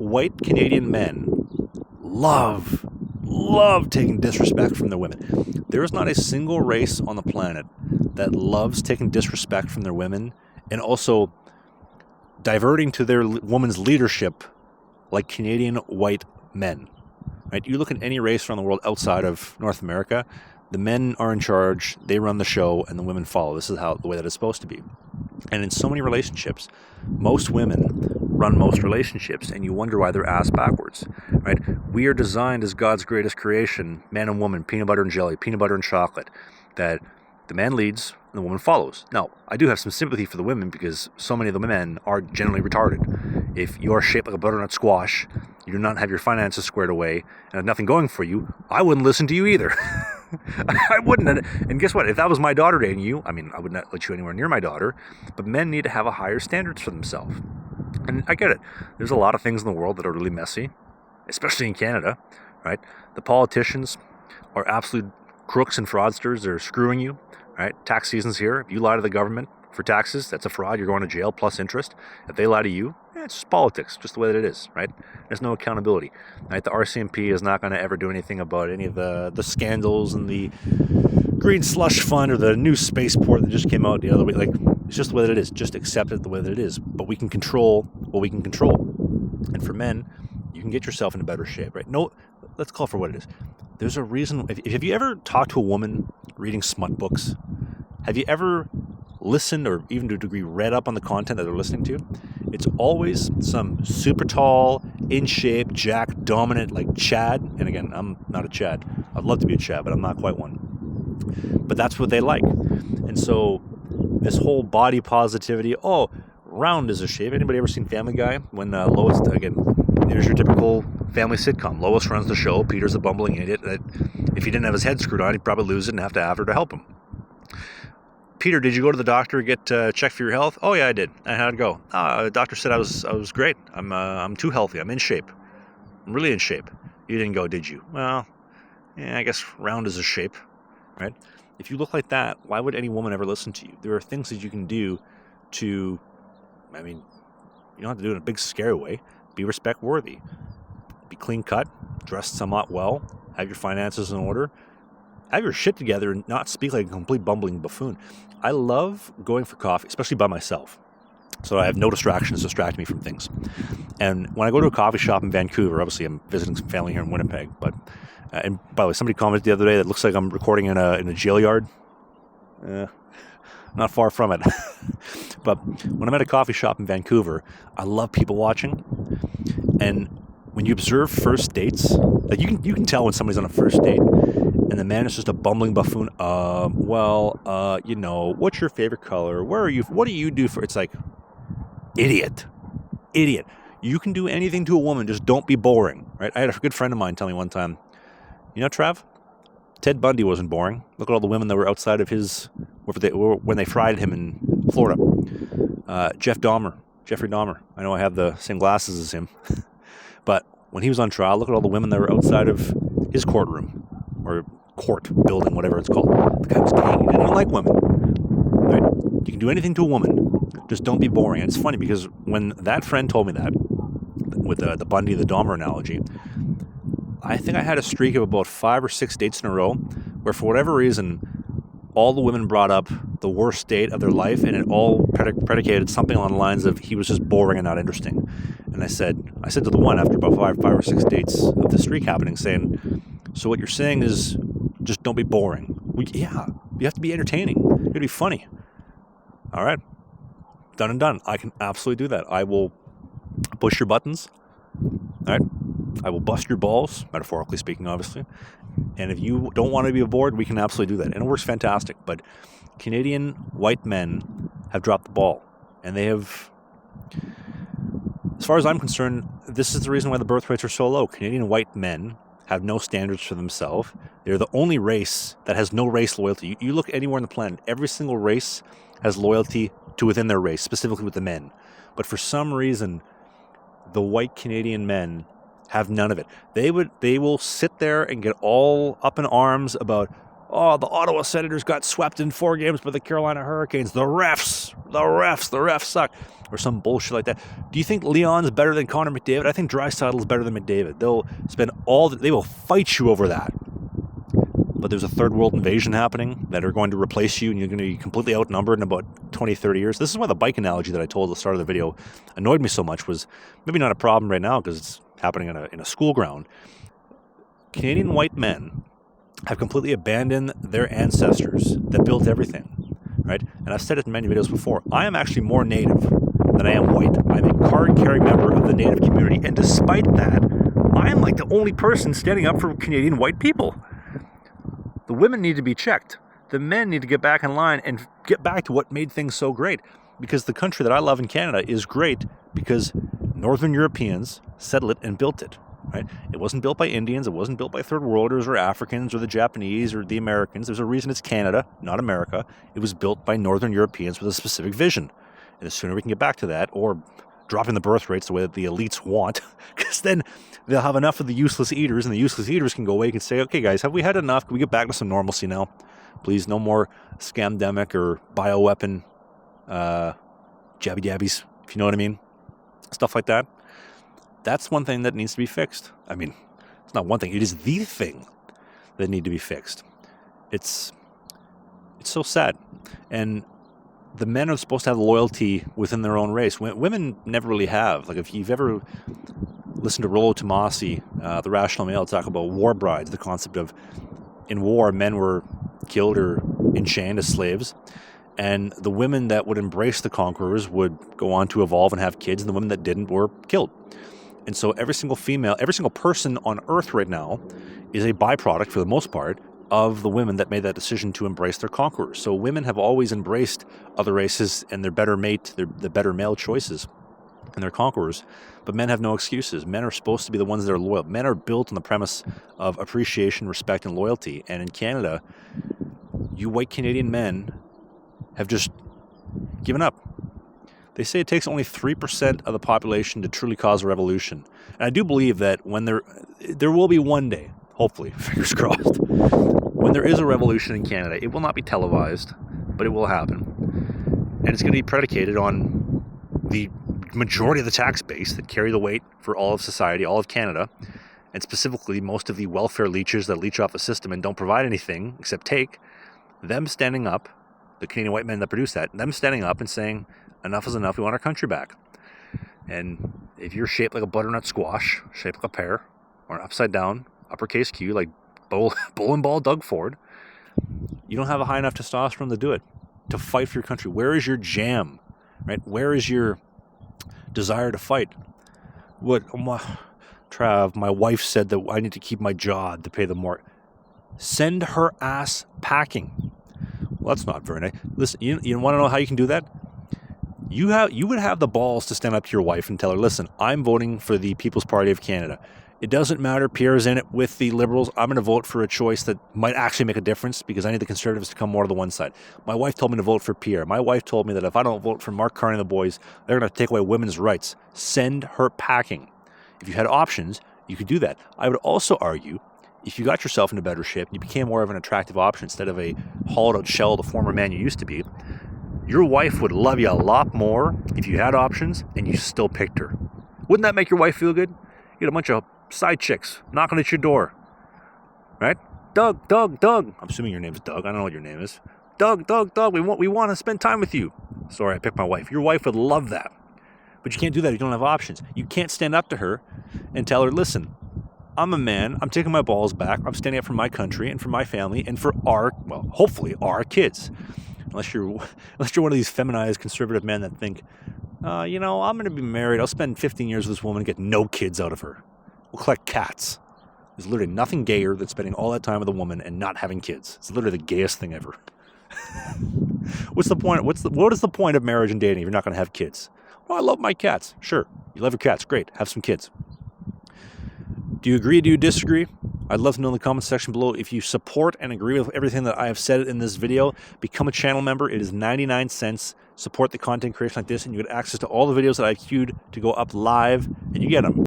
white Canadian men love taking disrespect from their women. There is not a single race on the planet that loves taking disrespect from their women and also diverting to their woman's leadership like Canadian white men. Right? You look at any race around the world outside of North America, the men are in charge, they run the show, and the women follow. This is the way that it's supposed to be. And in so many relationships, most women run most relationships, and you wonder why they're ass backwards, right? We are designed as God's greatest creation, man and woman, peanut butter and jelly, peanut butter and chocolate, that the man leads and the woman follows. Now, I do have some sympathy for the women because so many of the men are generally retarded. If you're shaped like a butternut squash, you do not have your finances squared away, and have nothing going for you, I wouldn't listen to you either. I wouldn't. And guess what? If that was my daughter dating you, I mean, I would not let you anywhere near my daughter, but men need to have a higher standards for themselves. And I get it. There's a lot of things in the world that are really messy, especially in Canada, right? The politicians are absolute crooks and fraudsters. They're screwing you, right? Tax season's here. If you lie to the government for taxes, that's a fraud. You're going to jail plus interest. If they lie to you, it's just politics, just the way that it is, right? There's no accountability, right? The RCMP is not going to ever do anything about any of the scandals and the green slush fund or the new spaceport that just came out the other week. Like, it's just the way that it is. Just accept it the way that it is. But we can control what we can control. And for men, you can get yourself into better shape, right? No, let's call it for what it is. There's a reason. Have you ever talked to a woman reading smut books? Have you ever listened or even to a degree read up on the content that they're listening to? It's always some super tall, in shape, jack, dominant, like Chad. And again, I'm not a Chad. I'd love to be a Chad, but I'm not quite one. But that's what they like. And so this whole body positivity, round is a shape. Anybody ever seen Family Guy? When Lois, again, there's your typical family sitcom. Lois runs the show. Peter's a bumbling idiot that if he didn't have his head screwed on, he'd probably lose it and have to have her to help him. Peter, did you go to the doctor get checked for your health? Oh yeah, I did. And how'd it go? The doctor said I was great. I'm too healthy. I'm in shape. I'm really in shape. You didn't go, did you? Well, yeah, I guess round is a shape, right? If you look like that, why would any woman ever listen to you? There are things that you can do to, I mean, you don't have to do it in a big scary way. Be respect worthy. Be clean cut, dressed somewhat well, have your finances in order, have your shit together and not speak like a complete bumbling buffoon. I love going for coffee, especially by myself. So I have no distractions distract me from things. And when I go to a coffee shop in Vancouver, obviously I'm visiting some family here in Winnipeg, but and by the way, somebody commented the other day that it looks like I'm recording in a jail yard. Not far from it. But when I'm at a coffee shop in Vancouver, I love people watching. And when you observe first dates, like you can tell when somebody's on a first date and the man is just a bumbling buffoon. What's your favorite color? Where are you? What do you do for? It's like, idiot. You can do anything to a woman, just don't be boring, right? I had a good friend of mine tell me one time, Trav, Ted Bundy wasn't boring. Look at all the women that were outside of his, when they fried him in Florida. Jeffrey Dahmer. I know I have the same glasses as him. But when he was on trial, look at all the women that were outside of his courtroom or court building, whatever it's called. The guy was king. He didn't like women. Right? You can do anything to a woman. Just don't be boring. And it's funny because when that friend told me that, with the Bundy, the Dahmer analogy, I think I had a streak of about 5 or 6 dates in a row where for whatever reason, all the women brought up the worst date of their life, and it all predicated something along the lines of he was just boring and not interesting. And I said to the one after about five or six dates of the streak happening, saying, so what you're saying is just don't be boring. Well, yeah, you have to be entertaining. You have to be funny. All right, done and done. I can absolutely do that. I will push your buttons. All right, I will bust your balls, metaphorically speaking, obviously. And if you don't want to be aboard, we can absolutely do that. And it works fantastic. But Canadian white men have dropped the ball. And they have, as far as I'm concerned, this is the reason why the birth rates are so low. Canadian white men have no standards for themselves. They're the only race that has no race loyalty. You look anywhere on the planet, every single race has loyalty to within their race, specifically with the men. But for some reason, the white Canadian men have none of it. They will sit there and get all up in arms about, Oh, the Ottawa Senators got swept in 4 games by the Carolina Hurricanes. The refs suck. Or some bullshit like that. Do you think Leon's better than Connor McDavid? I think Draisaitl's better than McDavid. They will fight you over that. But there's a third world invasion happening that are going to replace you, and you're going to be completely outnumbered in about 20, 30 years. This is why the bike analogy that I told at the start of the video annoyed me so much. Was maybe not a problem right now because it's happening in a school ground. Canadian white men have completely abandoned their ancestors that built everything, right? And I've said it in many videos before. I am actually more native than I am white. I'm a card-carrying member of the native community, and despite that, I am like the only person standing up for Canadian white people. The women need to be checked. The men need to get back in line and get back to what made things so great. Because the country that I love in Canada is great because Northern Europeans settled it and built it. Right? It wasn't built by Indians, it wasn't built by third worlders or Africans or the Japanese or the Americans. There's a reason it's Canada, not America. It was built by Northern Europeans with a specific vision. And the sooner we can get back to that, or dropping the birth rates the way that the elites want, because then they'll have enough of the useless eaters, and the useless eaters can go away and say, okay guys, have we had enough? Can we get back to some normalcy now? Please, no more scamdemic or bioweapon jabby-dabbies, if you know what I mean. Stuff like that. That's one thing that needs to be fixed. I mean, it's not one thing. It is the thing that need to be fixed. It's so sad. And the men are supposed to have loyalty within their own race. Women never really have. Like if you've ever listened to Rollo Tomasi, the Rational Male, talk about war brides, the concept of in war, men were killed or enchained as slaves. And the women that would embrace the conquerors would go on to evolve and have kids, and the women that didn't were killed. And so every single person on Earth right now is a byproduct, for the most part, of the women that made that decision to embrace their conquerors. So women have always embraced other races and their better mate, the better male choices and their conquerors. But men have no excuses. Men are supposed to be the ones that are loyal. Men are built on the premise of appreciation, respect, and loyalty. And in Canada, you white Canadian men have just given up. They say it takes only 3% of the population to truly cause a revolution. And I do believe that when there will be one day, hopefully, fingers crossed, when there is a revolution in Canada, it will not be televised, but it will happen. And it's going to be predicated on the majority of the tax base that carry the weight for all of society, all of Canada, and specifically most of the welfare leeches that leech off the system and don't provide anything except take, them standing up, the Canadian white men that produce that, them standing up and saying, enough is enough, we want our country back. And if you're shaped like a butternut squash, shaped like a pear, or an upside down, uppercase Q, like bowling ball Doug Ford, you don't have a high enough testosterone to do it, to fight for your country. Where is your jam, right? Where is your desire to fight? Trav, my wife said that I need to keep my job to pay the mortgage. Send her ass packing. Well, that's not very nice. Listen, you want to know how you can do that? You would have the balls to stand up to your wife and tell her, listen, I'm voting for the People's Party of Canada. It doesn't matter, Pierre's in it with the Liberals. I'm going to vote for a choice that might actually make a difference because I need the Conservatives to come more to the one side. My wife told me to vote for Pierre. My wife told me that if I don't vote for Mark Carney and the boys, they're going to take away women's rights. Send her packing. If you had options, you could do that. I would also argue, if you got yourself into better shape and you became more of an attractive option instead of a hollowed-out shell of the former man you used to be, your wife would love you a lot more if you had options and you still picked her. Wouldn't that make your wife feel good? You get a bunch of side chicks knocking at your door, right? Doug. I'm assuming your name's Doug. I don't know what your name is. Doug. We want to spend time with you. Sorry, I picked my wife. Your wife would love that. But you can't do that if you don't have options. You can't stand up to her and tell her, listen, I'm a man. I'm taking my balls back. I'm standing up for my country and for my family and for hopefully our kids. Unless you're one of these feminized conservative men that think, I'm going to be married. I'll spend 15 years with this woman and get no kids out of her. We'll collect cats. There's literally nothing gayer than spending all that time with a woman and not having kids. It's literally the gayest thing ever. What's the point? What is the point of marriage and dating if you're not going to have kids? Well, I love my cats. Sure. You love your cats. Great. Have some kids. Do you agree? Do you disagree? I'd love to know in the comments section below. If you support and agree with everything that I have said in this video, become a channel member. It is 99 cents. Support the content creation like this, and you get access to all the videos that I've queued to go up live, and you get them.